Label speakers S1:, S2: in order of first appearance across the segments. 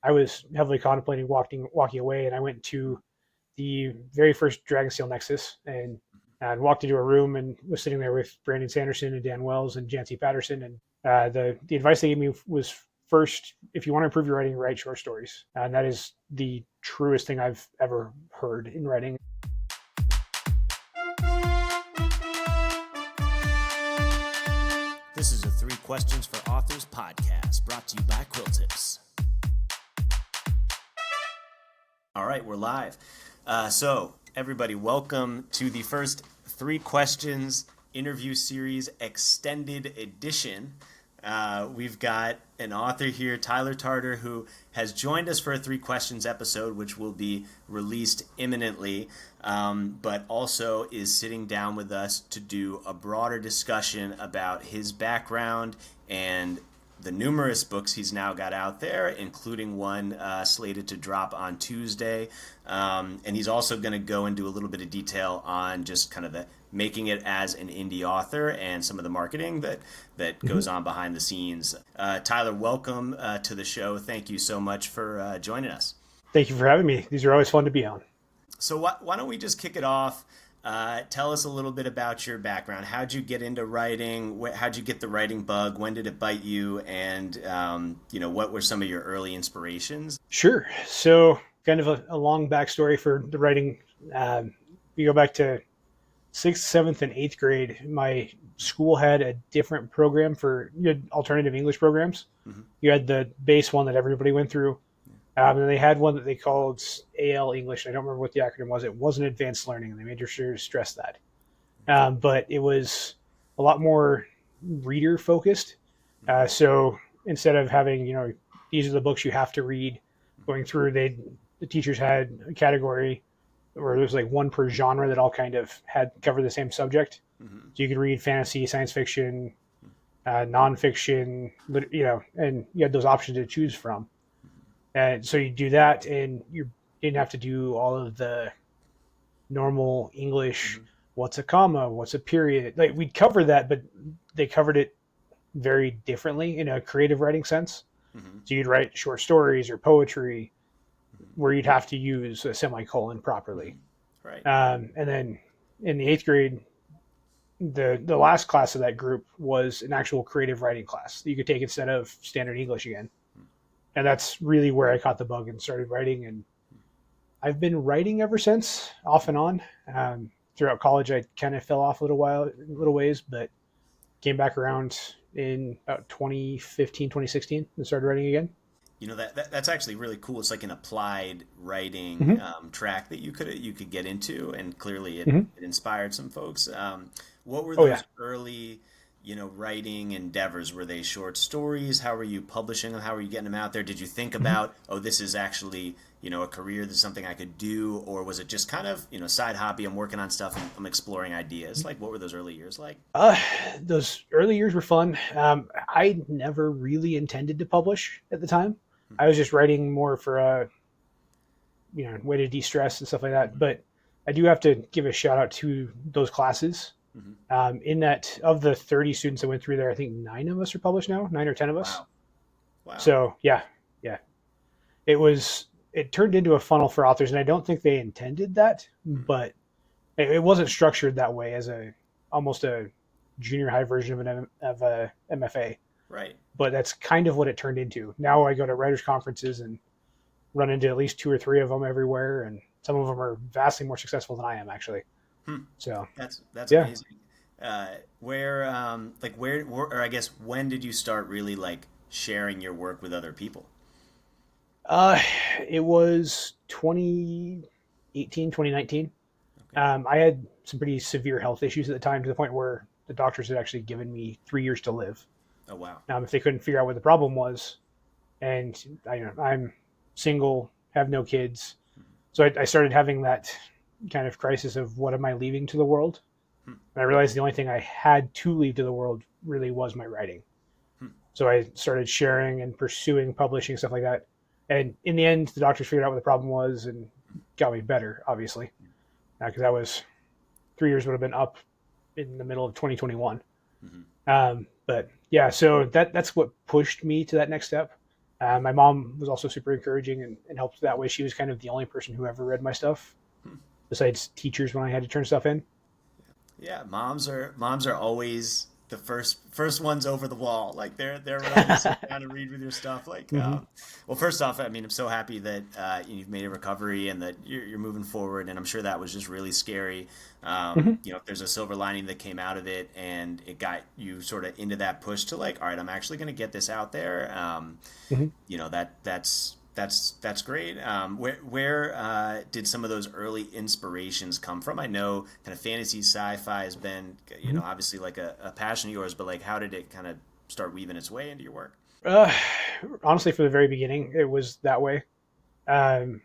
S1: I was heavily contemplating walking away, and I went to the very first Dragonsteel Nexus and walked into a room and was sitting there with Brandon Sanderson and Dan Wells and Jancy Patterson. And the advice they gave me was, first, if you want to improve your writing, write short stories. And that is the truest thing I've ever heard in writing.
S2: This is a 3 Questions for Authors podcast brought to you by Quilltips. All right, we're live. So everybody, welcome to the first 3 Questions interview series extended edition. We've got an author here, Tyler Tarter, who has joined us for a 3 Questions episode, which will be released imminently, but also is sitting down with us to do a broader discussion about his background and the numerous books he's now got out there, including one slated to drop on Tuesday. And he's also going to go into a little bit of detail on just kind of the making it as an indie author and some of the marketing that goes on behind the scenes. Tyler, welcome to the show. Thank you so much for joining us.
S1: Thank you for having me. These are always fun to be on.
S2: So why don't we just kick it off? Tell us a little bit about your background. How'd you get into writing? How'd you get the writing bug? When did it bite you? And, what were some of your early inspirations?
S1: Sure. So kind of a long backstory for the writing. You go back to 6th, 7th, and 8th grade. My school had a different program you had alternative English programs. Mm-hmm. You had the base one that everybody went through. And then they had one that they called AL English. I don't remember what the acronym was. It wasn't advanced learning, and they made sure to stress that. But it was a lot more reader focused. So instead of having, these are the books you have to read, going through, the teachers had a category where there was like one per genre that all kind of covered the same subject. Mm-hmm. So you could read fantasy, science fiction, nonfiction, and you had those options to choose from. And so you do that, and you didn't have to do all of the normal English. Mm-hmm. What's a comma? What's a period? Like, we'd cover that, but they covered it very differently in a creative writing sense. Mm-hmm. So you'd write short stories or poetry where you'd have to use a semicolon properly.
S2: Right.
S1: And then in the 8th grade, the last class of that group was an actual creative writing class that you could take instead of standard English again. And that's really where I caught the bug and started writing. And I've been writing ever since, off and on. Throughout college, I kind of fell off a little ways, but came back around in about 2015, 2016 and started writing again.
S2: That's actually really cool. It's like an applied writing track that you could get into, and clearly it inspired some folks. What were those early writing endeavors? Were they short stories? How were you publishing them? How were you getting them out there? Did you think about, this is actually, a career, this is something I could do? Or was it just kind of, side hobby, I'm working on stuff and I'm exploring ideas? Like, what were those early years like?
S1: Those early years were fun. I never really intended to publish at the time. I was just writing more for a, way to de-stress and stuff like that. But I do have to give a shout out to those classes. In that, of the 30 students that went through there, I think 9 of us are published now, 9 or 10 of us.
S2: Wow.
S1: So yeah. It turned into a funnel for authors, and I don't think they intended that, but it wasn't structured that way as almost a junior high version of a MFA.
S2: Right.
S1: But that's kind of what it turned into. Now I go to writers' conferences and run into at least 2 or 3 of them everywhere, and some of them are vastly more successful than I am, actually. So
S2: that's amazing. Where or I guess when did you start really like sharing your work with other people?
S1: It was 2018, 2019. Okay. I had some pretty severe health issues at the time, to the point where the doctors had actually given me 3 years to live.
S2: Oh, wow.
S1: If they couldn't figure out what the problem was, and I'm single, have no kids. So I started having that kind of crisis of, what am I leaving to the world? And I realized the only thing I had to leave to the world really was my writing. So I started sharing and pursuing publishing, stuff like that. And in the end, the doctors figured out what the problem was and got me better, obviously. Because that was 3 years would have been up in the middle of 2021. But yeah, so that's what pushed me to that next step. My mom was also super encouraging and helped that way. She was kind of the only person who ever read my stuff, besides teachers when I had to turn stuff in.
S2: Yeah, moms are always the first ones over the wall. Like they're ready to sit down and read with your stuff. Like,
S1: Hmm.
S2: well, first off, I mean, I'm so happy that you've made a recovery and that you're moving forward. And I'm sure that was just really scary.
S1: Hmm.
S2: If there's a silver lining that came out of it and it got you sort of into that push to like, all right, I'm actually going to get this out there.
S1: Hmm.
S2: That's great. Where did some of those early inspirations come from? I know kind of fantasy sci-fi has been
S1: Hmm.
S2: obviously like a passion of yours, but like how did it kind of start weaving its way into your work?
S1: Uh, Honestly, from the very beginning, it was that way. Um,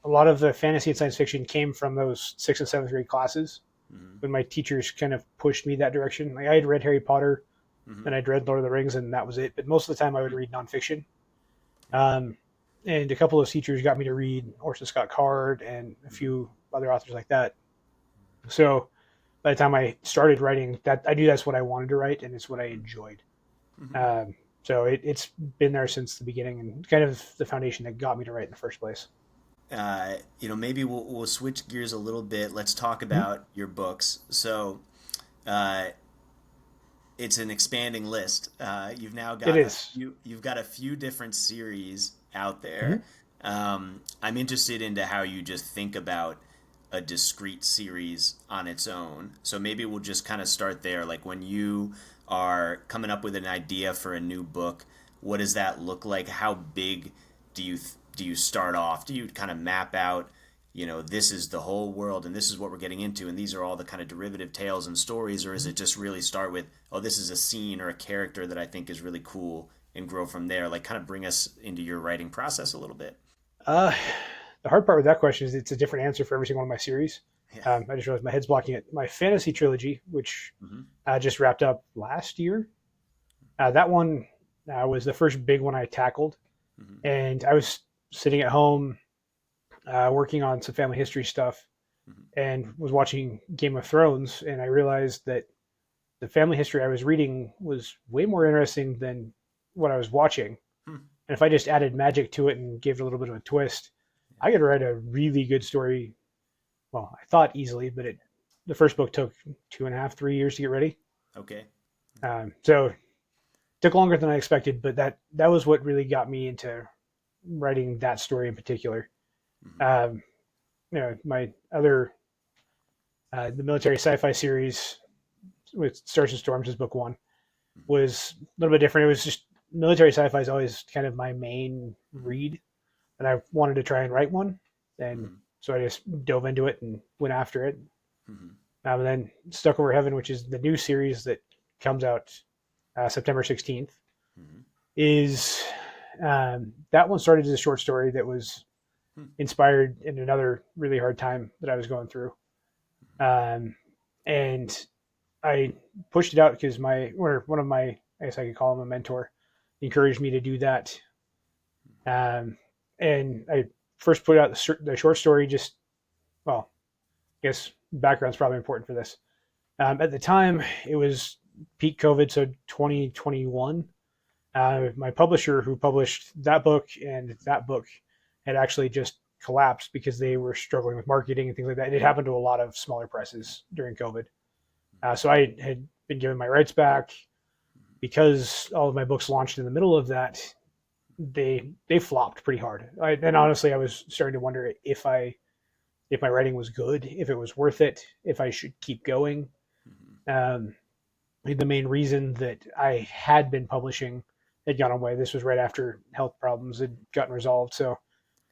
S1: a lot of the fantasy and science fiction came from those sixth and seventh grade classes
S2: Hmm.
S1: when my teachers kind of pushed me that direction. Like I had read Harry Potter
S2: Hmm.
S1: and I'd read Lord of the Rings, and that was it. But most of the time, I would read nonfiction.
S2: Yeah.
S1: Um, and a couple of teachers got me to read Orson Scott Card and a
S2: Hmm.
S1: few other authors like that. So by the time I started writing, that I knew that's what I wanted to write, and it's what I enjoyed.
S2: Hmm.
S1: So it's been there since the beginning, and kind of the foundation that got me to write in the first place.
S2: Maybe we'll switch gears a little bit. Let's talk
S1: Mm-hmm.
S2: about your books. So, uh, it's an expanding list. You've now
S1: It
S2: got a
S1: is.
S2: few. You've got a few different series out
S1: Mm-hmm.
S2: there. I'm interested into how you just think about a discrete series on its own. So maybe we'll just kind of start there. Like when you are coming up with an idea for a new book, what does that look like? How big do you start off? Do you kind of map out, this is the whole world and this is what we're getting into and these are all the kind of derivative tales and stories, or is it just really start with, oh, this is a scene or a character that I think is really cool and grow from there? Like kind of bring us into your writing process a little bit.
S1: Uh, the hard part with that question is it's a different answer for every single one of my series.
S2: Yeah.
S1: I just realized my head's blocking it. My fantasy trilogy, which
S2: Hmm.
S1: just wrapped up last year, that one was the first big one I tackled.
S2: Hmm.
S1: And I was sitting at home working on some family history stuff
S2: Hmm.
S1: and was watching Game of Thrones. And I realized that the family history I was reading was way more interesting than what I was watching.
S2: Hmm.
S1: And if I just added magic to it and gave it a little bit of a twist, I could write a really good story. Well, I thought easily, but the first book took 2.5, 3 years to get ready.
S2: Okay.
S1: So it took longer than I expected, but that was what really got me into writing that story in particular.
S2: Hmm.
S1: Um, my other the military sci-fi series with Stars and Storms is book one was a little bit different. It was just military sci-fi is always kind of my main
S2: Hmm.
S1: read, and I wanted to try and write one, and
S2: Hmm.
S1: so I just dove into it and went after it.
S2: Hmm.
S1: And then Stuck Over Heaven, which is the new series that comes out September 16th,
S2: Hmm.
S1: is that one started as a short story that was
S2: Hmm.
S1: inspired in another really hard time that I was going through. Um, and I pushed it out because one of my, I guess I could call him a mentor, encouraged me to do that. Um, and I first put out the short story. Just well, I guess background's probably important for this. At the time, it was peak COVID, so 2021. My publisher, who published that book and that book, had actually just collapsed because they were struggling with marketing and things like that. It happened to a lot of smaller presses during COVID. So I had been given my rights back because all of my books launched in the middle of that. They flopped pretty hard. And honestly, I was starting to wonder if my writing was good, if it was worth it, if I should keep going.
S2: Hmm.
S1: Um, the main reason that I had been publishing had gone away. This was right after health problems had gotten resolved, so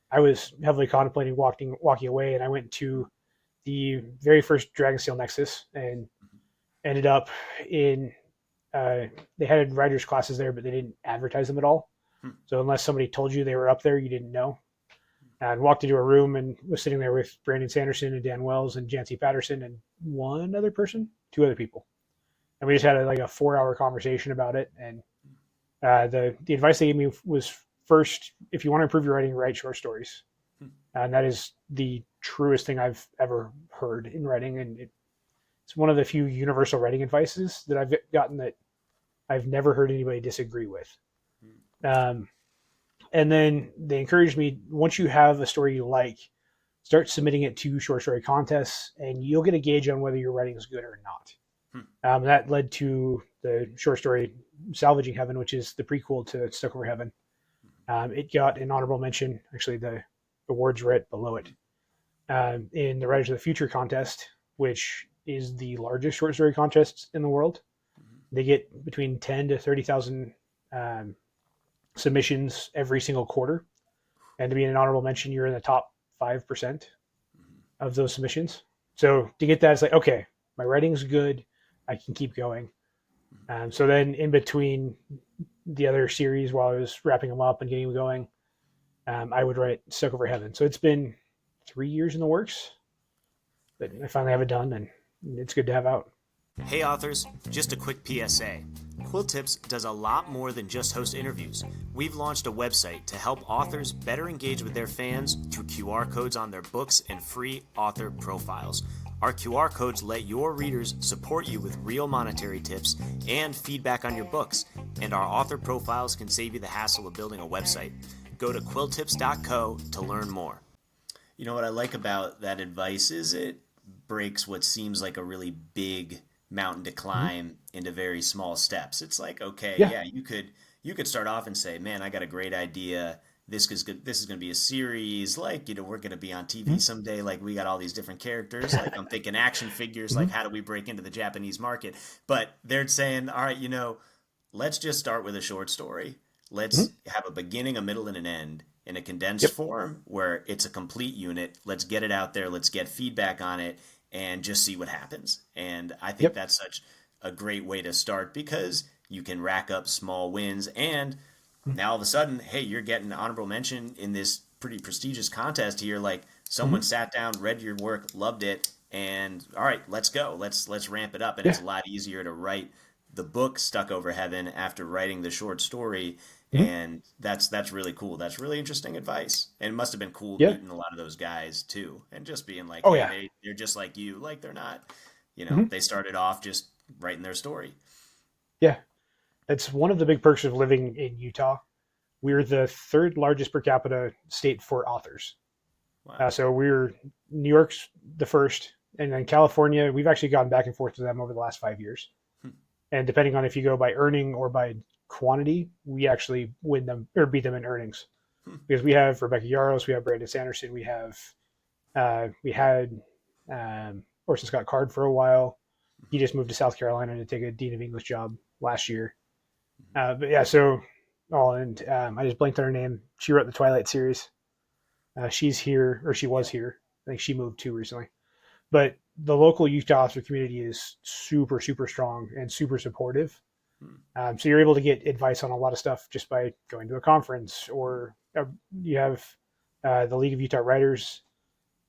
S1: I was heavily contemplating walking away, and I went to the very first Dragonsteel Nexus and ended up in. They had writers classes there, but they didn't advertise them at all.
S2: Hmm.
S1: So unless somebody told you they were up there, you didn't know. And walked into a room and was sitting there with Brandon Sanderson and Dan Wells and Jancy Patterson and one other person, two other people, and we just had like a 4 hour conversation about it. And the advice they gave me was first, if you want to improve your writing, write short stories,
S2: Hmm.
S1: and that is the truest thing I've ever heard in writing, and it's one of the few universal writing advices that I've gotten that I've never heard anybody disagree with.
S2: Hmm.
S1: Um, And then they encouraged me, once you have a story you like, start submitting it to short story contests, and you'll get a gauge on whether your writing is good or not.
S2: Hmm.
S1: That led to the short story Salvaging Heaven, which is the prequel to Stuck Over Heaven. It got an honorable mention. Actually, the awards right below it in the Writers of the Future contest, which is the largest short story contest in the world. They get between 10 to 30,000 um, submissions every single quarter, and to be an honorable mention, you're in the top 5% of those submissions. So to get that, it's like, okay, my writing's good, I can keep going. So then in between the other series, while I was wrapping them up and getting them going, I would write Stuck Over Heaven. So it's been 3 years in the works, but I finally have it done, and it's good to have out.
S2: Hey authors, just a quick PSA. Quilltips does a lot more than just host interviews. We've launched a website to help authors better engage with their fans through QR codes on their books and free author profiles. Our QR codes let your readers support you with real monetary tips and feedback on your books, and our author profiles can save you the hassle of building a website. Go to quilltips.co to learn more. You know what I like about that advice is it breaks what seems like a really big mountain to climb into very small steps. It's like, okay, yeah, you could start off and say, man, I got a great idea. This is good. This is going to be a series. Like, we're going to be on TV someday. Like, we got all these different characters. Like, I'm thinking action figures. Like, how do we break into the Japanese market? But they're saying, all right, let's just start with a short story. Let's have a beginning, a middle, and an end in a condensed form where it's a complete unit. Let's get it out there. Let's get feedback on it and just see what happens. And I think that's such a great way to start because you can rack up small wins. And now all of a sudden, hey, you're getting honorable mention in this pretty prestigious contest here. Like someone sat down, read your work, loved it, and all right, let's go. Let's ramp it up. And it's a lot easier to write the book Stuck Over Heaven after writing the short story. And that's really cool. That's really interesting advice. And it must have been cool meeting a lot of those guys too, and just being like, hey, they're just like you. Like they're not, they started off just writing their story.
S1: Yeah, it's one of the big perks of living in Utah. We're the third largest per capita state for authors.
S2: Wow.
S1: So we're New York's the first, and then California. We've actually gone back and forth to them over the last 5 years. And depending on if you go by earning or by quantity, we actually win them or beat them in earnings because we have Rebecca Yarros, we have Brandon Sanderson, we had Orson Scott Card for a while. He just moved to South Carolina to take a Dean of English job last year. But yeah, so I just blanked on her name. She wrote the Twilight series. She's here, or she was here. I think she moved too recently. But the local Utah author community is super, super strong and super supportive. So you're able to get advice on a lot of stuff just by going to a conference, or you have the League of Utah Writers,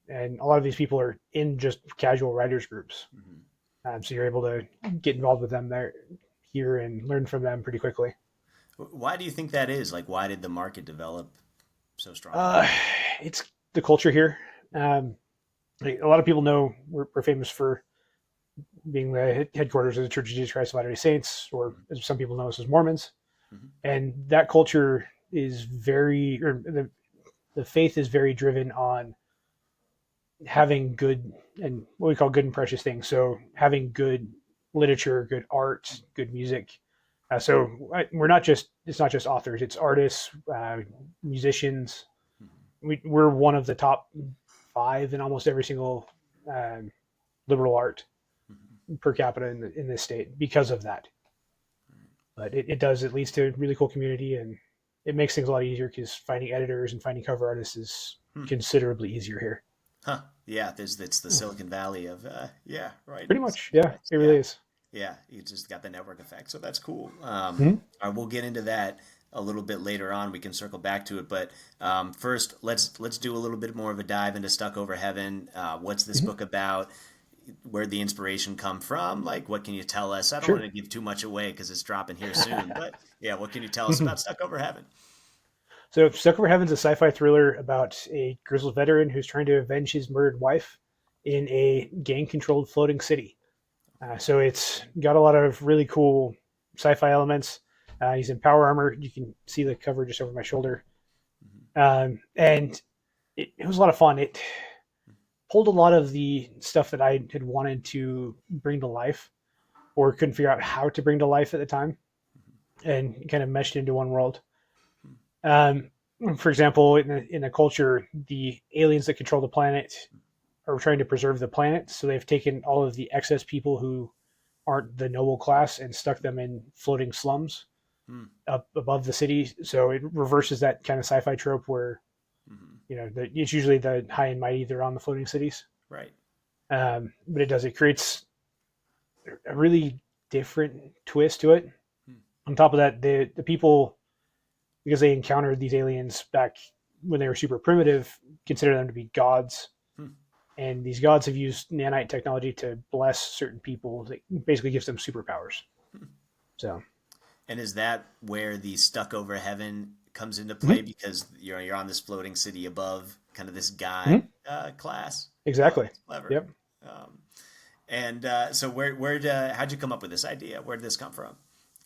S1: and a lot of these people are in just casual writers groups. So you're able to get involved with them here and learn from them pretty quickly.
S2: Why do you think that is? Like, why did the market develop so strong?
S1: It's the culture here. A lot of people know we're famous for being the headquarters of the Church of Jesus Christ of Latter-day Saints, or as some people know us as Mormons. And that culture is the faith is very driven on having good and what we call good and precious things. So having good literature, good art, good music. It's not just authors, it's artists, musicians. We're one of the top 5 in almost every single liberal art per capita in this state because of that. But it leads to a really cool community, and it makes things a lot easier because finding editors and finding cover artists is considerably easier here.
S2: Huh. Yeah, it's the Silicon Valley of right.
S1: Pretty much, yeah, it really is.
S2: Yeah, you just got the network effect, so that's cool. We'll get into that a little bit later on. We can circle back to it, but first, let's do a little bit more of a dive into Stuck Over Heaven. What's this book about? Where'd the inspiration come from? Like, what can you tell us? I don't want to give too much away because it's dropping here soon, but yeah, what can you tell us about Stuck Over Heaven?
S1: So Stuck Over Heaven's a sci-fi thriller about a grizzled veteran who's trying to avenge his murdered wife in a gang-controlled floating city. So it's got a lot of really cool sci-fi elements. He's in power armor. You can see the cover just over my shoulder. And it was a lot of fun. It pulled a lot of the stuff that I had wanted to bring to life or couldn't figure out how to bring to life at the time and kind of meshed into one world. Um, for example, in the culture, the aliens that control the planet are trying to preserve the planet. So they've taken all of the excess people who aren't the noble class and stuck them in floating slums
S2: Hmm.
S1: up above the city. So it reverses that kind of sci-fi trope where,
S2: Hmm.
S1: it's usually the high and mighty that are on the floating cities.
S2: Right.
S1: But it creates a really different twist to it.
S2: Hmm.
S1: On top of that, the people, because they encountered these aliens back when they were super primitive, consider them to be gods.
S2: Hmm.
S1: And these gods have used nanite technology to bless certain people. That basically gives them superpowers.
S2: Hmm.
S1: So,
S2: And is that where the stuck over heaven comes into play?
S1: mm-hmm.
S2: Because you're on this floating city above kind of this god
S1: Mm-hmm.
S2: class? Oh,
S1: Exactly.
S2: that's clever.
S1: Yep.
S2: Um, and so how'd you come up with this idea? Where did this come from?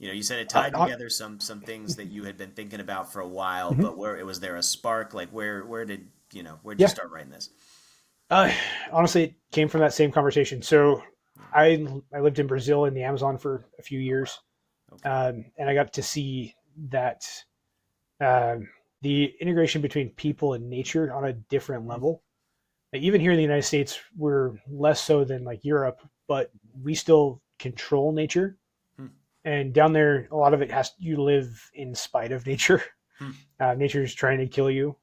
S2: You said it tied
S1: Uh,
S2: together some things that you had been thinking about for a while,
S1: mm-hmm.
S2: but was there a spark? Like where did where'd you
S1: Yeah.
S2: start writing this?
S1: Uh, Honestly, it came from that same conversation. So,
S2: Yeah.
S1: I lived in Brazil in the Amazon for a few years,
S2: Okay.
S1: and I got to see that um, the integration between people and nature on a different
S2: Hmm.
S1: level. Like, even here in the United States, we're less so than like Europe, but we still control nature.
S2: Hmm.
S1: And down there, a lot of it has you live in spite of nature.
S2: Hmm.
S1: Nature is trying to kill you,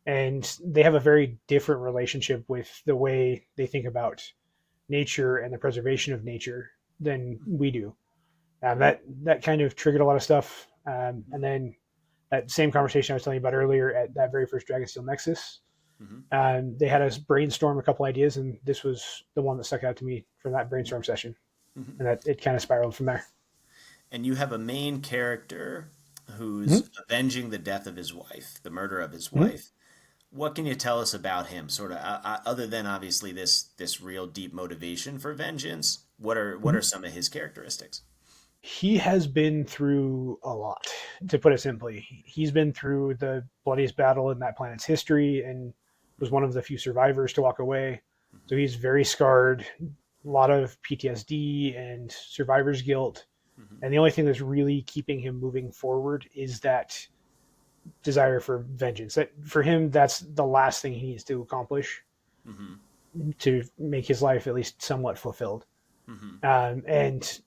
S1: and they have a very different relationship with the way they think about nature and the preservation of nature than we do. That kind of triggered a lot of stuff. And then that same conversation I was telling you about earlier at that very first Dragonsteel Nexus,
S2: Hmm.
S1: they had us brainstorm a couple ideas, and this was the one that stuck out to me from that brainstorm session,
S2: Hmm.
S1: and that it kind of spiraled from there.
S2: And you have a main character who's
S1: Mm-hmm.
S2: avenging the death of his wife, the murder of his
S1: Mm-hmm.
S2: wife. What can you tell us about him, sort of, other than obviously this real deep motivation for vengeance? What are
S1: Mm-hmm.
S2: some of his characteristics?
S1: He has been through a lot, to put it simply. He's been through the bloodiest battle in that planet's history and was one of the few survivors to walk away. So he's very scarred, a lot of PTSD and survivor's guilt.
S2: Hmm.
S1: And the only thing that's really keeping him moving forward is that desire for vengeance. That for him, that's the last thing he needs to accomplish
S2: Hmm.
S1: to make his life at least somewhat fulfilled.
S2: Hmm.
S1: And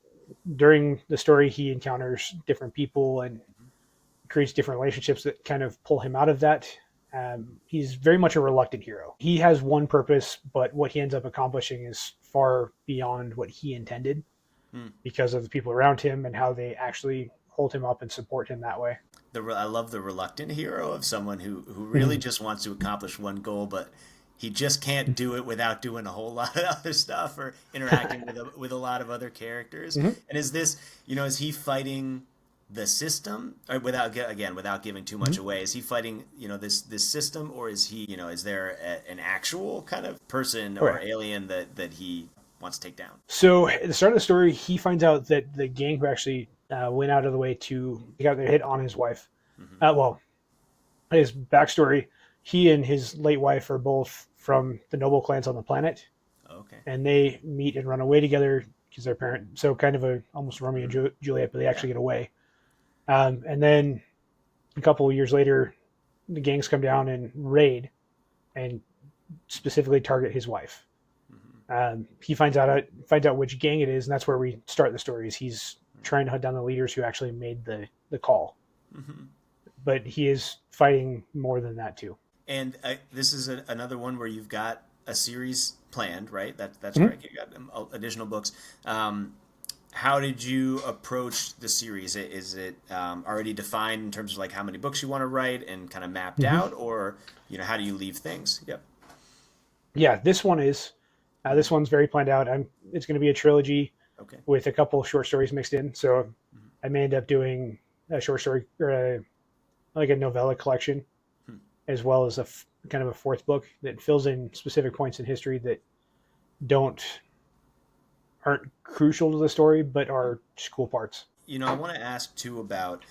S1: during the story, he encounters different people and creates different relationships that kind of pull him out of that. He's very much a reluctant hero. He has one purpose, but what he ends up accomplishing is far beyond what he intended
S2: Hmm.
S1: because of the people around him and how they actually hold him up and support him that way.
S2: I love the reluctant hero of someone who really
S1: Mm-hmm.
S2: just wants to accomplish one goal, but he just can't do it without doing a whole lot of other stuff or interacting with a lot of other characters.
S1: Mm-hmm.
S2: And is he fighting the system, or without giving too much
S1: Mm-hmm.
S2: away? Is he fighting this system, or is there an actual kind of person or
S1: Okay.
S2: alien that he wants to take down?
S1: So at the start of the story, he finds out that the gang who actually went out of the way to got their hit on his wife.
S2: Hmm.
S1: Well, his backstory: he and his late wife are both from the noble clans on the planet,
S2: Okay.
S1: and they meet and run away together because their parent. So kind of a almost Romeo and
S2: Hmm.
S1: Juliet, but they
S2: Yeah.
S1: actually get away. And then a couple of years later, the gangs come down and raid and specifically target his wife.
S2: Hmm.
S1: He finds out which gang it is, and that's where we start the story. Is he's trying to hunt down the leaders who actually made the call,
S2: Hmm.
S1: but he is fighting more than that too.
S2: And this is another one where you've got a series planned, right? That's
S1: Mm-hmm.
S2: correct. You got additional books. How did you approach the series? Is it already defined in terms of like how many books you want to write and kind of mapped
S1: Mm-hmm.
S2: out, or how do you leave things? Yep.
S1: Yeah, this one is.
S2: Hmm.
S1: This one's very planned out. It's going to be a trilogy
S2: Okay.
S1: with a couple short stories mixed in. So
S2: Hmm.
S1: I may end up doing a short story or like a novella collection,
S2: Hmm.
S1: as well as kind of a fourth book that fills in specific points in history that don't aren't crucial to the story, but are just cool parts.
S2: I want to ask too about.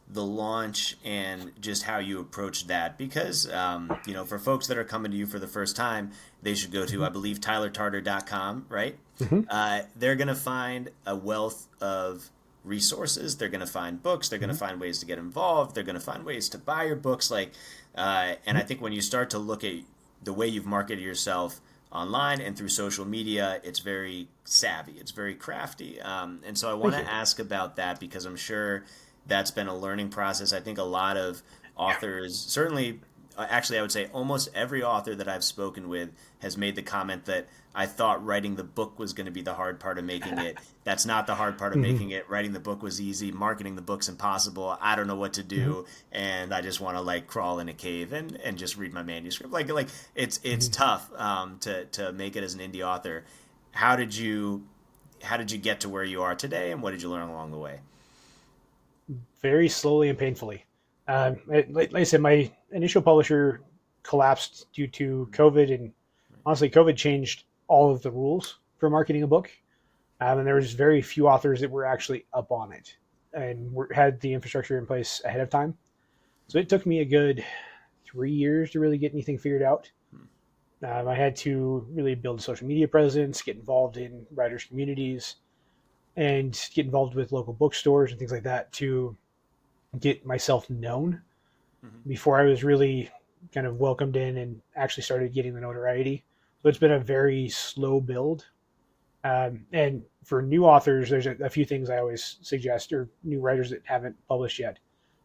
S2: the launch and just how you approached that because for folks that are coming to you for the first time, they should go to, I believe, tylertarter.com, right?
S1: Mm-hmm.
S2: They're going to find a wealth of resources. They're going to find books. They're going to
S1: Mm-hmm.
S2: find ways to get involved. They're going to find ways to buy your books. And I think when you start to look at the way you've marketed yourself online and through social media, it's very savvy. It's very crafty. And so I want
S1: Thank
S2: to
S1: you.
S2: ask about that because I'm sure that's been a learning process. I think a lot of authors, certainly, actually, I would say almost every author that I've spoken with has made the comment that I thought writing the book was going to be the hard part of making it. That's not the hard part of
S1: Mm-hmm.
S2: making it. Writing the book was easy. Marketing the book's impossible. I don't know what to
S1: Mm-hmm.
S2: do, and I just want to like crawl in a cave and just read my manuscript. Like it's
S1: Mm-hmm.
S2: tough to make it as an indie author. How did you how did you get to where you are today, and what did you learn along the way?
S1: Very slowly and painfully. Like I said, my initial publisher collapsed due to COVID, and honestly, COVID changed all of the rules for marketing a book. And there was very few authors that were actually up on it and had the infrastructure in place ahead of time. So it took me a good 3 years to really get anything figured out. I had to really build a social media presence, get involved in writers' communities, and get involved with local bookstores and things like that to get myself known
S2: Mm-hmm.
S1: before I was really kind of welcomed in and actually started getting the notoriety. So it's been a very slow build. And for new authors, there's a few things I always suggest, or new writers that haven't published yet.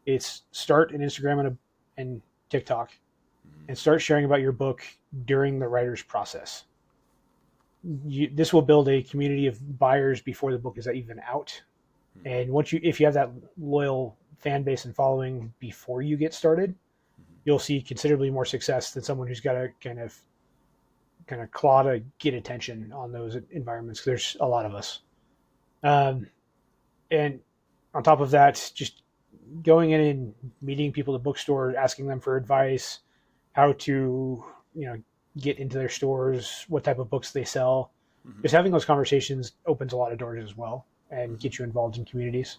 S1: It's start an Instagram and TikTok, and start sharing about your book during the writer's process. This will build a community of buyers before the book is even out. And if you have that loyal fan base and following before you get started, you'll see considerably more success than someone who's got to kind of claw to get attention on those environments. 'Cause there's a lot of us. Um, and on top of that, just going in and meeting people at the bookstore, asking them for advice, how to, you know, get into their stores, what type of books they sell.
S2: Mm-hmm.
S1: Just having those conversations opens a lot of doors as well and
S2: Mm-hmm.
S1: get you involved in communities.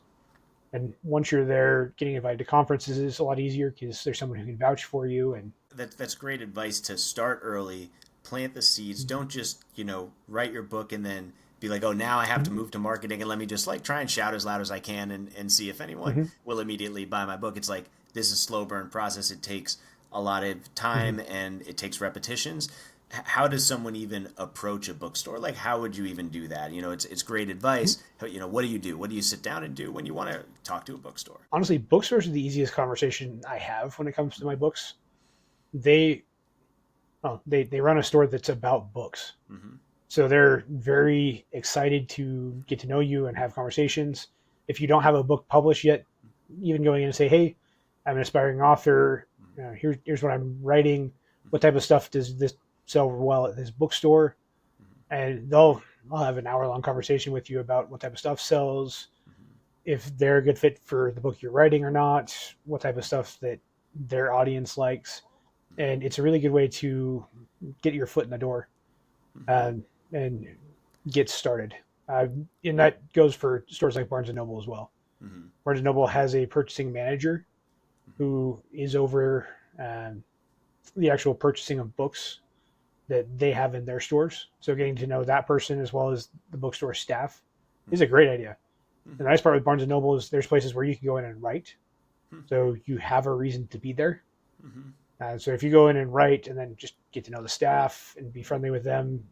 S1: And once you're there, getting invited to conferences is a lot easier because there's someone who can vouch for you. And
S2: That's great advice to start early, plant the seeds. Don't just write your book and then be like, oh, now I have to
S1: mm-hmm.
S2: move to marketing and let me just like try and shout as loud as I can and see if anyone
S1: Mm-hmm.
S2: will immediately buy my book. It's like this is a slow burn process. It takes a lot of
S1: Mm-hmm.
S2: time and it takes repetitions. How does someone even approach a bookstore? Like, how would you even do that? It's great advice. What do you do? What do you sit down and do when you want to talk to a bookstore?
S1: Honestly, bookstores are the easiest conversation I have when it comes to my books. They they run a store that's about books.
S2: Mm-hmm.
S1: So they're very excited to get to know you and have conversations. If you don't have a book published yet, even going in and say, "Hey, I'm an aspiring author. Here's what I'm writing. What type of stuff does this sell well at this bookstore?" And they'll have an hour long conversation with you about what type of stuff sells, if they're a good fit for the book you're writing or not, what type of stuff that their audience likes, and it's a really good way to get your foot in the door
S2: Mm-hmm.
S1: and get started. Uh, and that goes for stores like Barnes and Noble as well.
S2: Mm-hmm.
S1: Barnes and Noble has a purchasing manager who is over the actual purchasing of books that they have in their stores. So getting to know that person as well as the bookstore staff is a great idea. The
S2: Mm-hmm.
S1: nice part with Barnes and Noble is there's places where you can go in and write,
S2: Mm-hmm.
S1: so you have a reason to be there.
S2: Mm-hmm.
S1: So if you go in and write and then just get to know the staff and be friendly with them,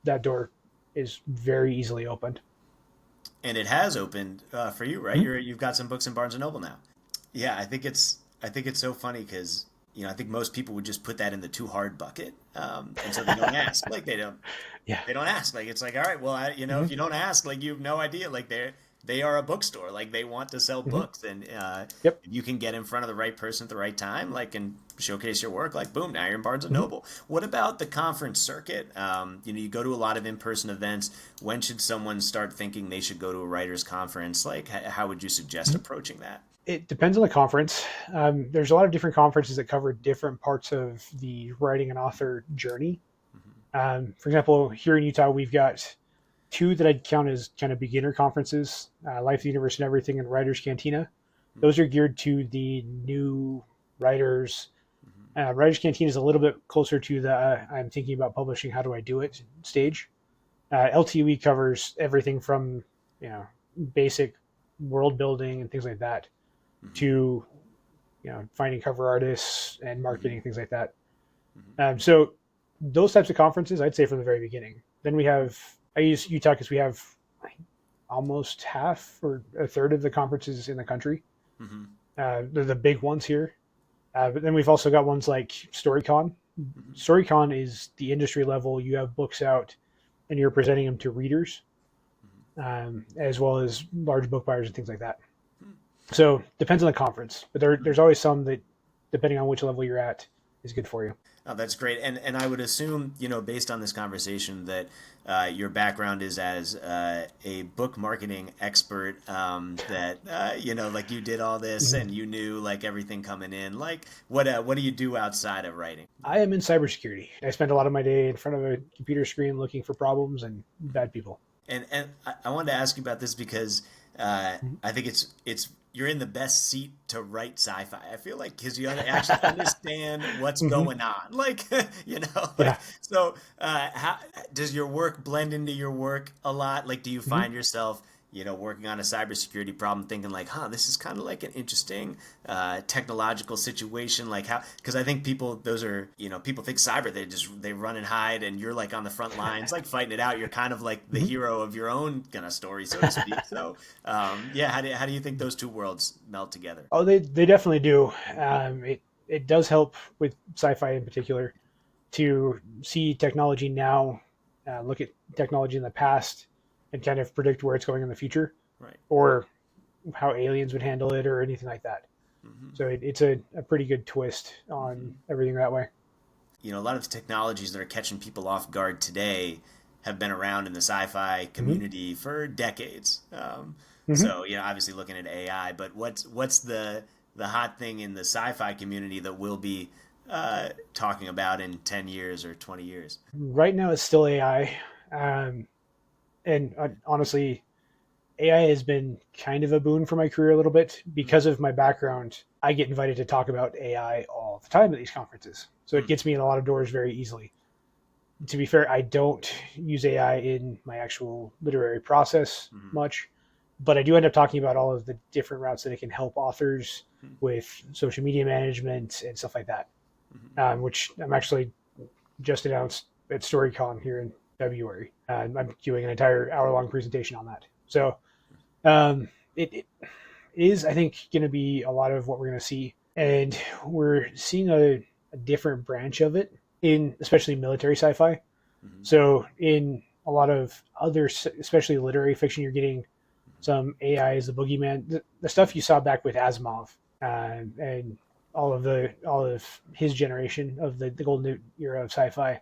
S1: that door is very easily opened.
S2: And it has opened for you, right?
S1: Mm-hmm.
S2: You've got some books in Barnes and Noble now. Yeah, I think it's so funny because I think most people would just put that in the too hard bucket, and so they don't ask. Like
S1: Yeah.
S2: they don't ask. Like it's like, all right, well,
S1: Mm-hmm.
S2: if you don't ask, like you have no idea. Like they are a bookstore. Like they want to sell
S1: Mm-hmm.
S2: books, and
S1: Yep.
S2: if you can get in front of the right person at the right time, like and showcase your work, like boom, now you're in Barnes and
S1: Mm-hmm.
S2: Noble. What about the conference circuit? You go to a lot of in-person events. When should someone start thinking they should go to a writers' conference? Like, how would you suggest approaching that?
S1: It depends on the conference. There's a lot of different conferences that cover different parts of the writing and author journey. For example, here in Utah, we've got two that I'd count as kind of beginner conferences: Life, the Universe, and Everything, and Writers Cantina. Those are geared to the new writers. Writers Canteen is a little bit closer to the I'm thinking about publishing, how do I do it stage. LTE covers everything from basic world building and things like that to finding cover artists and marketing things like that. So those types of conferences, I'd say from the very beginning. Then I use Utah because we have almost half or a third of the conferences in the country. They're the big ones here. But then we've also got ones like StoryCon. StoryCon is the industry level. You have books out and you're presenting them to readers, as well as large book buyers and things like that. So depends on the conference, but there's always some that, depending on which level you're at, is good for you.
S2: Oh, that's great. And I would assume, based on this conversation, that your background is as a book marketing expert, that, like you did all this and you knew like everything coming in. Like, what do you do outside of writing?
S1: I am in cybersecurity. I spend a lot of my day in front of a computer screen looking for problems and bad people.
S2: And I wanted to ask you about this because I think it's you're in the best seat to write sci-fi. I feel like because you actually understand what's going on, like
S1: Yeah.
S2: So how does your work blend into your work a lot? Like, do you find yourself working on a cybersecurity problem, thinking like, this is kind of like an interesting technological situation. Like how, because I think people think cyber, they run and hide, and you're like on the front lines, like fighting it out. You're kind of like the hero of your own kind of story, so to speak. So, how do you think those two worlds meld together?
S1: Oh, they definitely do. It does help with sci-fi in particular to see technology now, look at technology in the past, and kind of predict where it's going in the future,
S2: Right.
S1: or how aliens would handle it, or anything like that. So it's a pretty good twist on everything that way.
S2: A lot of the technologies that are catching people off guard today have been around in the sci-fi community for decades. So, obviously looking at AI, but what's the hot thing in the sci-fi community that we'll be talking about in 10 years or 20 years?
S1: Right now, it's still AI. And honestly, AI has been kind of a boon for my career a little bit because of my background. I get invited to talk about AI all the time at these conferences. So it gets me in a lot of doors very easily. To be fair, I don't use AI in my actual literary process much, but I do end up talking about all of the different routes that it can help authors with social media management and stuff like that, which I'm actually just announced at StoryCon here in February. I'm doing an entire hour-long presentation on that. So it is, I think, going to be a lot of what we're going to see. And we're seeing a different branch of it in especially military sci-fi. So in a lot of other, especially literary fiction, you're getting some AI as the boogeyman. The stuff you saw back with Asimov and all of his generation of the golden era of sci-fi,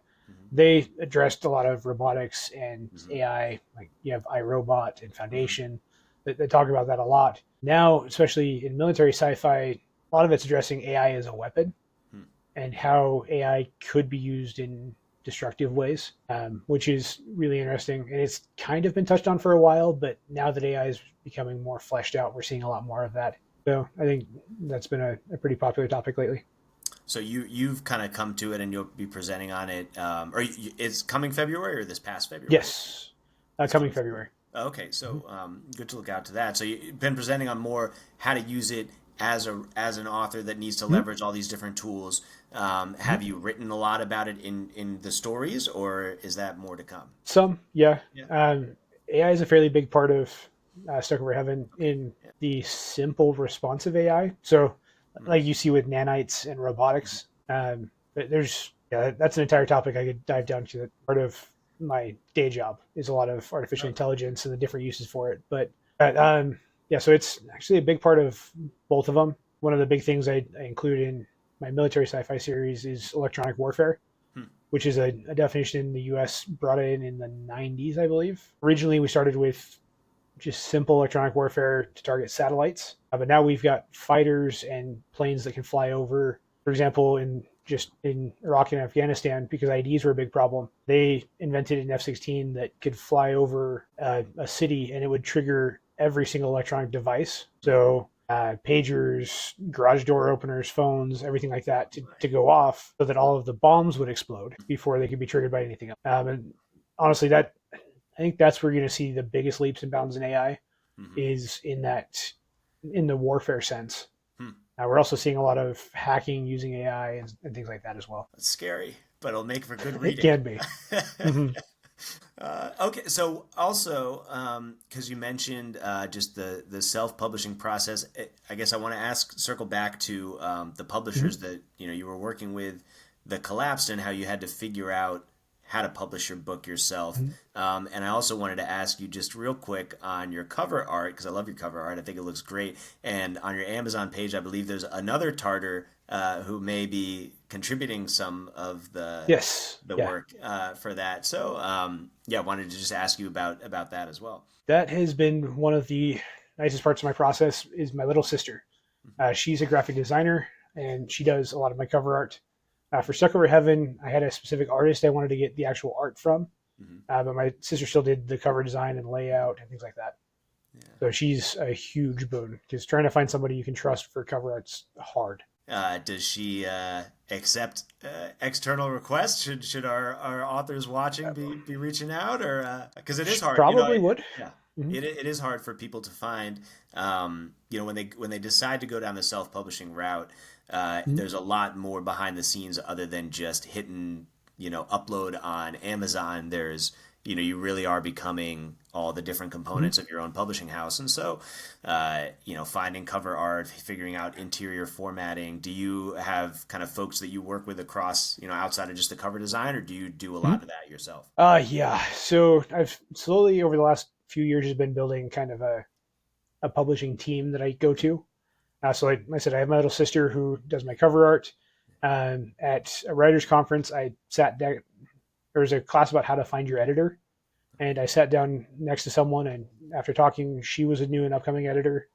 S1: they addressed a lot of robotics and AI. Like you have iRobot and Foundation that talk about that a lot. Now, especially in military sci-fi, a lot of it's addressing AI as a weapon and how AI could be used in destructive ways, which is really interesting. And it's kind of been touched on for a while, but now that AI is becoming more fleshed out, we're seeing a lot more of that. So I think that's been a pretty popular topic lately.
S2: So you've kind of come to it, and you'll be presenting on it, it's coming February or this past February?
S1: Yes, coming February.
S2: Okay, so good to look out to that. So you've been presenting on more how to use it as an author that needs to leverage all these different tools. Have you written a lot about it in the stories, or is that more to come?
S1: Some, yeah.
S2: Yeah.
S1: AI is a fairly big part of Stuck Over Heaven in the simple responsive AI. So, like you see with nanites and robotics, but that's an entire topic I could dive down to. That part of my day job is a lot of artificial intelligence and the different uses for it. But so it's actually a big part of both of them. One of the big things I include in my military sci-fi series is electronic warfare, which is a definition in the U.S. brought in the 90s, I believe. Originally, we started with just simple electronic warfare to target satellites, but now we've got fighters and planes that can fly over. For example, in Iraq and Afghanistan, because IDs were a big problem, they invented an F-16 that could fly over a city and it would trigger every single electronic device. So pagers, garage door openers, phones, everything like that to go off so that all of the bombs would explode before they could be triggered by anything else. And honestly, that I think that's where you're going to see the biggest leaps and bounds in AI
S2: Hmm.
S1: is in the warfare sense.
S2: Hmm.
S1: We're also seeing a lot of hacking using AI and things like that as well.
S2: That's scary, but it'll make for good
S1: It
S2: reading.
S1: can be. Hmm.
S2: Okay, so also because you mentioned just the self-publishing process, I guess I want to circle back to the publishers
S1: Hmm.
S2: that you were working with that collapsed and how you had to figure out how to publish your book yourself.
S1: Hmm.
S2: And I also wanted to ask you just real quick on your cover art because I love your cover art. I think it looks great. And on your Amazon page, I believe there's another Tarter who may be contributing some of
S1: Yes.
S2: the
S1: Yeah.
S2: work for that. So yeah, I wanted to just ask you about that as well.
S1: That has been one of the nicest parts of my process is my little sister. She's a graphic designer and she does a lot of my cover art. For Stuck Over Heaven, I had a specific artist I wanted to get the actual art from,
S2: Mm-hmm.
S1: but my sister still did the cover design and layout and things like that.
S2: Yeah.
S1: So she's a huge boon because trying to find somebody you can trust for cover art's hard.
S2: Does she accept external requests? Should our authors watching be reaching out, or because it is
S1: She
S2: hard,
S1: probably would.
S2: yeah,
S1: Hmm.
S2: it is hard for people to find. When they decide to go down the self publishing route,
S1: Hmm.
S2: there's a lot more behind the scenes other than just hitting upload on Amazon. There's you really are becoming all the different components of your own publishing house. And so, finding cover art, figuring out interior formatting. Do you have kind of folks that you work with across, outside of just the cover design, or do you do a
S1: Hmm.
S2: lot of that yourself?
S1: Yeah. So I've slowly over the last few years has been building kind of a publishing team that I go to. So like I said, I have my little sister who does my cover art. At a writers conference, I sat down. There was a class about how to find your editor, and I sat down next to someone, and after talking, she was a new and upcoming editor,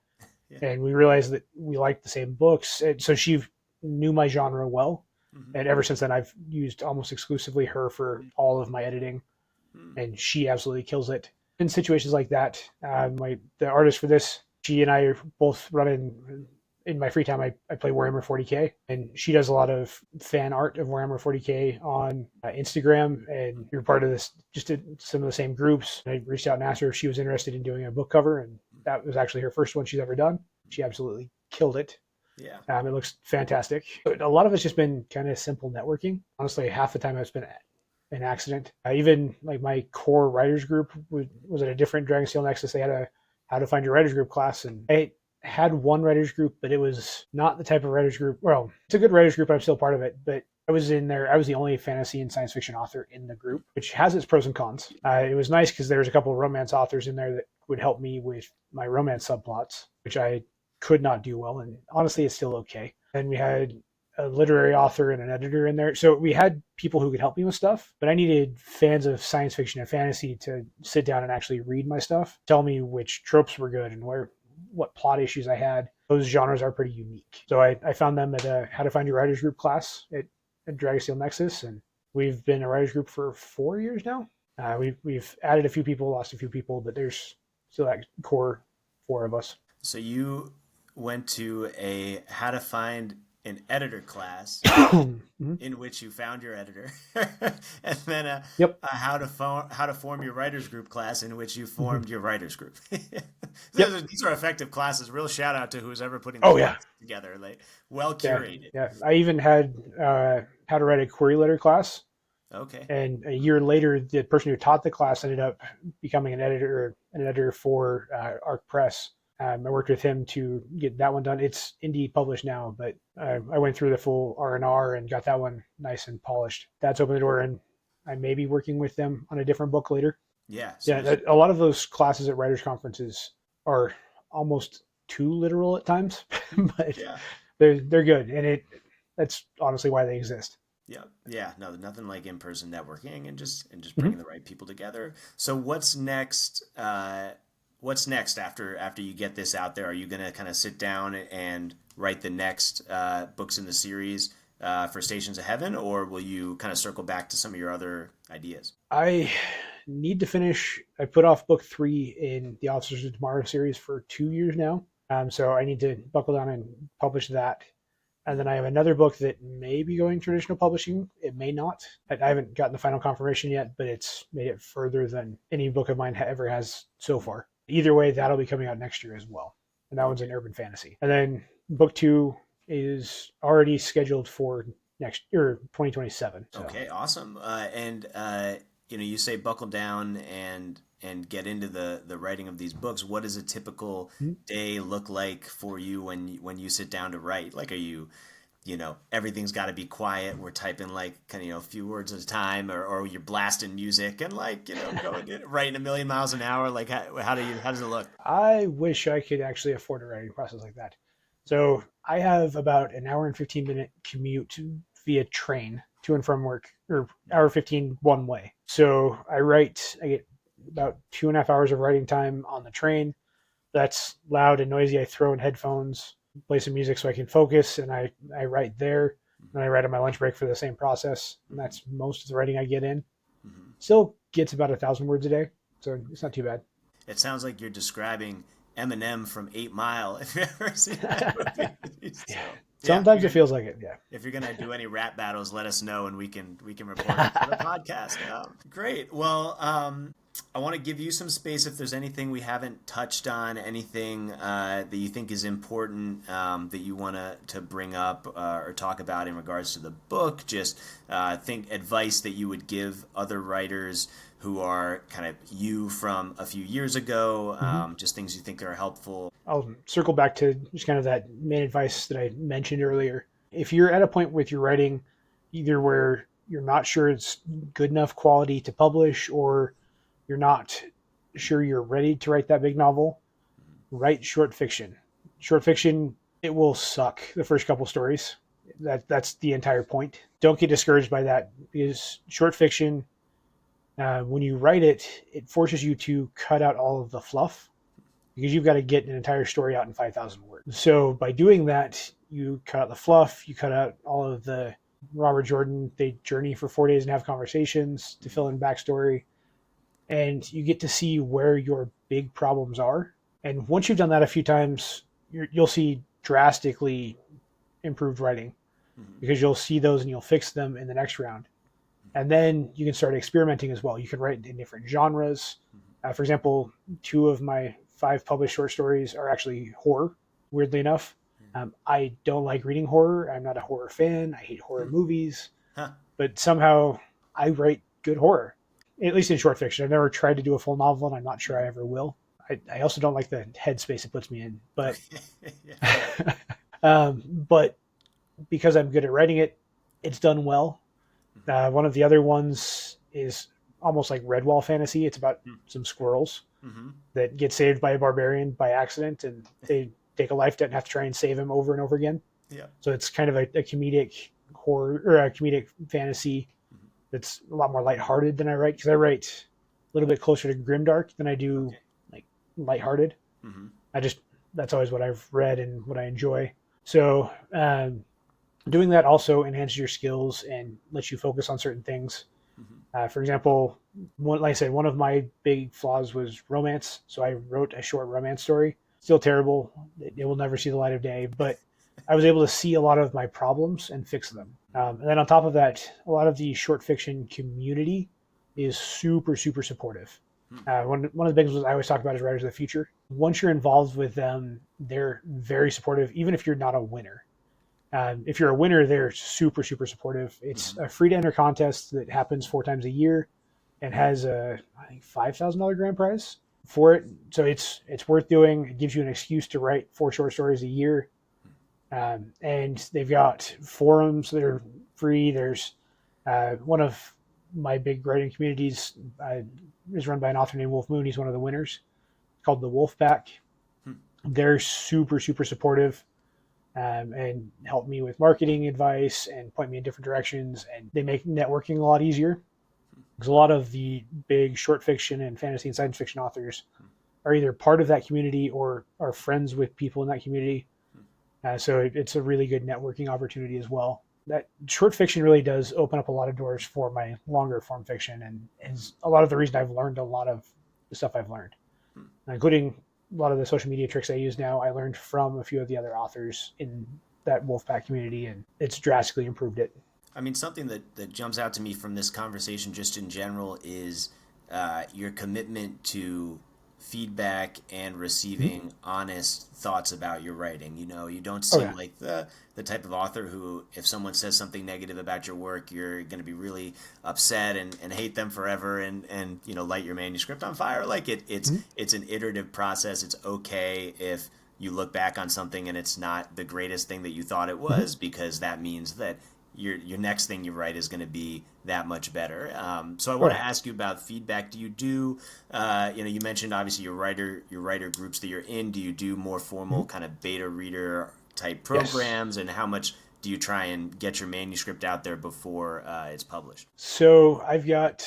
S2: Yeah.
S1: and we realized that we liked the same books, and so she knew my genre well.
S2: Hmm.
S1: And ever since then, I've used almost exclusively her for all of my editing,
S2: Hmm.
S1: and she absolutely kills it. In situations like that, the artist for this, she and I are both running in my free time. I play Warhammer 40k, and she does a lot of fan art of Warhammer 40k on Instagram. And we are part of this, just did some of the same groups. I reached out and asked her if she was interested in doing a book cover, and that was actually her first one she's ever done. She absolutely killed it.
S2: Yeah.
S1: It looks fantastic. But a lot of it's just been kind of simple networking. Honestly, half the time it's been an accident. Even like my core writers group was at a different Dragonsteel Nexus. They had a how to find your writers group class, and I had one writers group, but it was not the type of writers group. Well, it's a good writers group. I'm still part of it, but I was in there. I was the only fantasy and science fiction author in the group, which has its pros and cons. It was nice because there was a couple of romance authors in there that would help me with my romance subplots, which I could not do well, and honestly, it's still okay. And we had a literary author and an editor in there. So we had people who could help me with stuff, but I needed fans of science fiction and fantasy to sit down and actually read my stuff, tell me which tropes were good and what plot issues I had. Those genres are pretty unique. So I found them at a How to Find Your Writers Group class at Dragonsteel Nexus, and we've been a writers group for 4 years now. We've added a few people, lost a few people, but there's still that core four of us.
S2: So you went to a how to find an editor class
S1: Mhm.
S2: in which you found your editor, and then
S1: Yep.
S2: a how to form your writers group class in which you
S1: Mhm.
S2: formed your writers group.
S1: Yep.
S2: These are effective classes. Real shout out to who's ever putting these
S1: Oh yeah.
S2: classes together. Like well
S1: Yeah.
S2: curated.
S1: Yeah. I even had how to write a query letter class.
S2: Okay.
S1: And a year later, the person who taught the class ended up becoming an editor for Arc Press. I worked with him to get that one done. It's indie published now, but I went through the full R and got that one nice and polished. That's opened the door, and I may be working with them on a different book later.
S2: Yeah. So
S1: Yeah, a lot of those classes at writers' conferences are almost too literal at times, but
S2: yeah.
S1: they're good, and that's honestly why they exist.
S2: Yeah, yeah, no, nothing like in-person networking and just
S1: Mhm.
S2: bringing the right people together. So what's next? What's next after you get this out there? Are you gonna kind of sit down and write the next books in the series for Stations of Heaven, or will you kind of circle back to some of your other ideas?
S1: I need to finish. I put off book 3 in the Officers of Tomorrow series for 2 years now. So I need to buckle down and publish that. And then I have another book that may be going traditional publishing. It may not. I haven't gotten the final confirmation yet, but it's made it further than any book of mine ever has so far. Either way, that'll be coming out next year as well. And that one's an urban fantasy. And then book 2 is already scheduled for next year, 2027. So.
S2: Okay, awesome. You say buckle down and get into the writing of these books. What does a typical day look like for you when you sit down to write? Like, are you, everything's got to be quiet. We're typing like kind of a few words at a time, or you're blasting music and going writing a million miles an hour. Like, how does it look?
S1: I wish I could actually afford a writing process like that. So I have about an hour and 15-minute commute via train to and from work, or hour 15 one way. So I get about 2.5 hours of writing time on the train. That's loud and noisy. I throw in headphones, play some music so I can focus, and I write there. And I write on my lunch break for the same process. And that's most of the writing I get in. Still gets about 1,000 words a day, so it's not too bad.
S2: It sounds like you're describing Eminem from 8 Mile, if you ever seen that movie. So,
S1: sometimes it feels like it, yeah.
S2: If you're gonna do any rap battles, let us know and we can report it for the podcast. Great. Well, I want to give you some space if there's anything we haven't touched on, anything that you think is important that you want to bring up or talk about in regards to the book. Just think advice that you would give other writers who are kind of you from a few years ago, just things you think are helpful.
S1: I'll circle back to just kind of that main advice that I mentioned earlier. If you're at a point with your writing, either where you're not sure it's good enough quality to publish, or you're not sure you're ready to write that big novel, write short fiction. Short fiction, it will suck the first couple stories. That's the entire point. Don't get discouraged by that, because short fiction, when you write it, it forces you to cut out all of the fluff, because you've got to get an entire story out in 5,000 words. So by doing that, you cut out the fluff, you cut out all of the Robert Jordan, they journey for 4 days and have conversations to fill in backstory, and you get to see where your big problems are. And once you've done that a few times, you'll see drastically improved writing, because you'll see those and you'll fix them in the next round. And then you can start experimenting as well. You can write in different genres. For example, 2 of my 5 published short stories are actually horror, weirdly enough. I don't like reading horror. I'm not a horror fan. I hate horror movies. But somehow I write good horror, at least in short fiction. I've never tried to do a full novel, and I'm not sure I ever will. I also don't like the headspace it puts me in. But, but because I'm good at writing it, it's done well. One of the other ones is almost like Redwall fantasy. It's about some squirrels that get saved by a barbarian by accident, and they take a life debt and have to try and save him over and over again. Yeah. So it's kind of a comedic horror, or a comedic fantasy that's a lot more lighthearted than I write, because I write a little bit closer to grimdark than I do like lighthearted. That's always what I've read and what I enjoy. So doing that also enhances your skills and lets you focus on certain things. For example, like I said, one of my big flaws was romance. So I wrote a short romance story. Still terrible. It will never see the light of day, but I was able to see a lot of my problems and fix them. And then on top of that, a lot of the short fiction community is super, super supportive. One of the big ones I always talk about is Writers of the Future. Once you're involved with them, they're very supportive, even if you're not a winner. If you're a winner, they're super, super supportive. It's a free to enter contest that happens 4 times a year and has a, I think, $5,000 grand prize for it. So it's worth doing. It gives you an excuse to write 4 short stories a year. And they've got forums that are free. There's one of my big writing communities is run by an author named Wolf Moon. He's one of the winners. It's called the Wolf Pack. They're super, super supportive. And help me with marketing advice and point me in different directions. And they make networking a lot easier, because a lot of the big short fiction and fantasy and science fiction authors are either part of that community or are friends with people in that community. So it's a really good networking opportunity as well. That short fiction really does open up a lot of doors for my longer form fiction, and is a lot of the reason I've learned a lot of the stuff I've learned, including lot of the social media tricks I use now, I learned from a few of the other authors in that Wolfpack community, and it's drastically improved it.
S2: I mean, something that jumps out to me from this conversation just in general is your commitment to feedback and
S1: Mm-hmm.
S2: receiving honest thoughts about your writing. You know, you don't
S1: Oh
S2: seem
S1: yeah.
S2: like the type of author who, if someone says something negative about your work, you're going to be really upset and hate them forever and light your manuscript on fire. Like
S1: Mm-hmm.
S2: it's an iterative process. It's okay if you look back on something and it's not the greatest thing that you thought it
S1: Mm-hmm.
S2: was, because that means that your next thing you write is going to be that much better. So I
S1: Oh
S2: want to
S1: yeah.
S2: ask you about feedback. Do you do, you mentioned obviously your writer groups that you're in. Do you do more formal
S1: Mm-hmm.
S2: kind of beta reader type
S1: Yes.
S2: programs, and how much do you try and get your manuscript out there before it's published?
S1: So I've got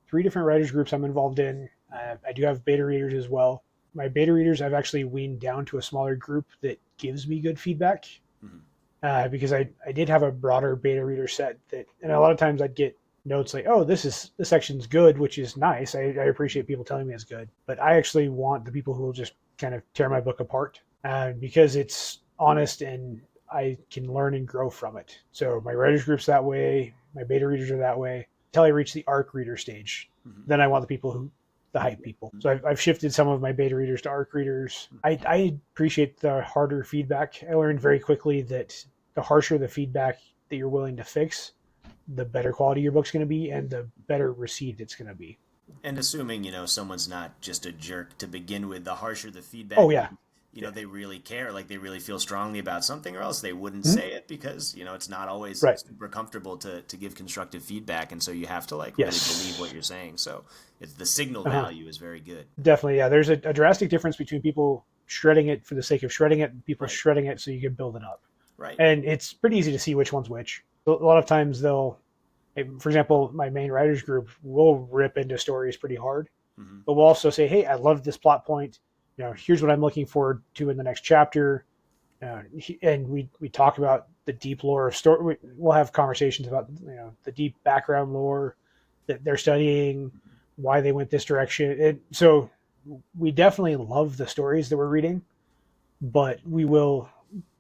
S1: three different writers groups I'm involved in. I do have beta readers as well. My beta readers, I've actually weaned down to a smaller group that gives me good feedback,
S2: Mm-hmm.
S1: because I did have a broader beta reader set that, and a lot of times I'd get notes like, oh, this section's good, which is nice. I appreciate people telling me it's good, but I actually want the people who will just kind of tear my book apart, because it's honest and I can learn and grow from it. So my writers group's that way. My beta readers are that way until I reach the ARC reader stage.
S2: Mm-hmm.
S1: Then I want the people who the hype people. So I've shifted some of my beta readers to ARC readers. I appreciate the harder feedback. I learned very quickly that the harsher the feedback that you're willing to fix, the better quality your book's going to be and the better received it's going to be.
S2: And assuming, someone's not just a jerk to begin with, the harsher the
S1: Oh
S2: feedback,
S1: yeah, yeah.
S2: they really care, like they really feel strongly about something, or else they wouldn't
S1: Mm-hmm.
S2: say it, because, it's not always
S1: Right.
S2: super comfortable to give constructive feedback. And so you have to like really believe what
S1: Yes.
S2: you're saying. So it's the signal
S1: Uh-huh.
S2: value is very good.
S1: Definitely. Yeah. There's a drastic difference between people shredding it for the sake of shredding it and people
S2: Right.
S1: shredding it so you can build it up.
S2: Right.
S1: And it's pretty easy to see which one's which. A lot of times they'll, for example, my main writers group will rip into stories pretty hard,
S2: Hmm.
S1: but we'll also say, hey, I love this plot point. Here's what I'm looking forward to in the next chapter. And we talk about the deep lore of story. We'll have conversations about the deep background lore that they're studying, why they went this direction. And so we definitely love the stories that we're reading, but we will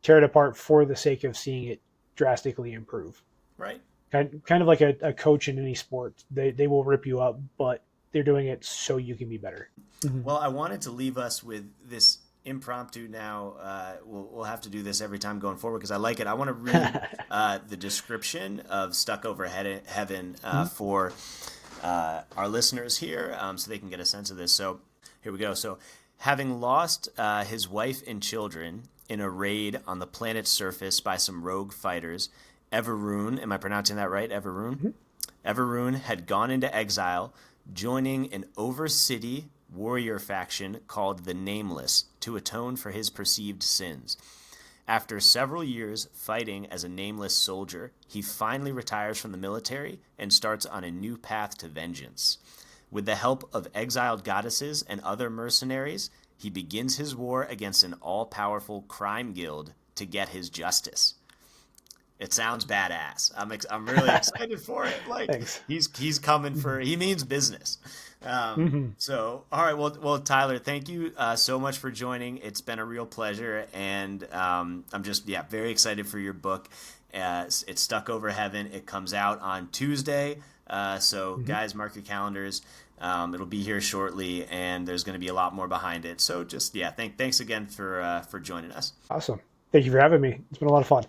S1: tear it apart for the sake of seeing it drastically improve.
S2: Right.
S1: Kind of like a coach in any sport. They will rip you up, but they're doing it so you can be better. Mm-hmm.
S2: Well, I wanted to leave us with this impromptu now. We'll have to do this every time going forward because I like it. I want to read the description of Stuck Over Heaven for our listeners here, so they can get a sense of this. So here we go. So, having lost his wife and children in a raid on the planet's surface by some rogue fighters, Everoon, am I pronouncing that right? Everoon?
S1: Mm-hmm.
S2: Everoon had gone into exile, joining an over-city warrior faction called the Nameless to atone for his perceived sins. After several years fighting as a nameless soldier, he finally retires from the military and starts on a new path to vengeance. With the help of exiled goddesses and other mercenaries, he begins his war against an all-powerful crime guild to get his justice. It sounds badass. I'm really excited for it. Like
S1: Thanks.
S2: he's coming
S1: Mm-hmm.
S2: for he means business.
S1: Mm-hmm.
S2: So all right, well Tyler, thank you so much for joining. It's been a real pleasure, and I'm just very excited for your book. It's Stuck Over Heaven. It comes out on Tuesday. So
S1: Mm-hmm.
S2: guys, mark your calendars. It'll be here shortly, and there's going to be a lot more behind it. So just thanks again for joining us.
S1: Awesome. Thank you for having me. It's been a lot of fun.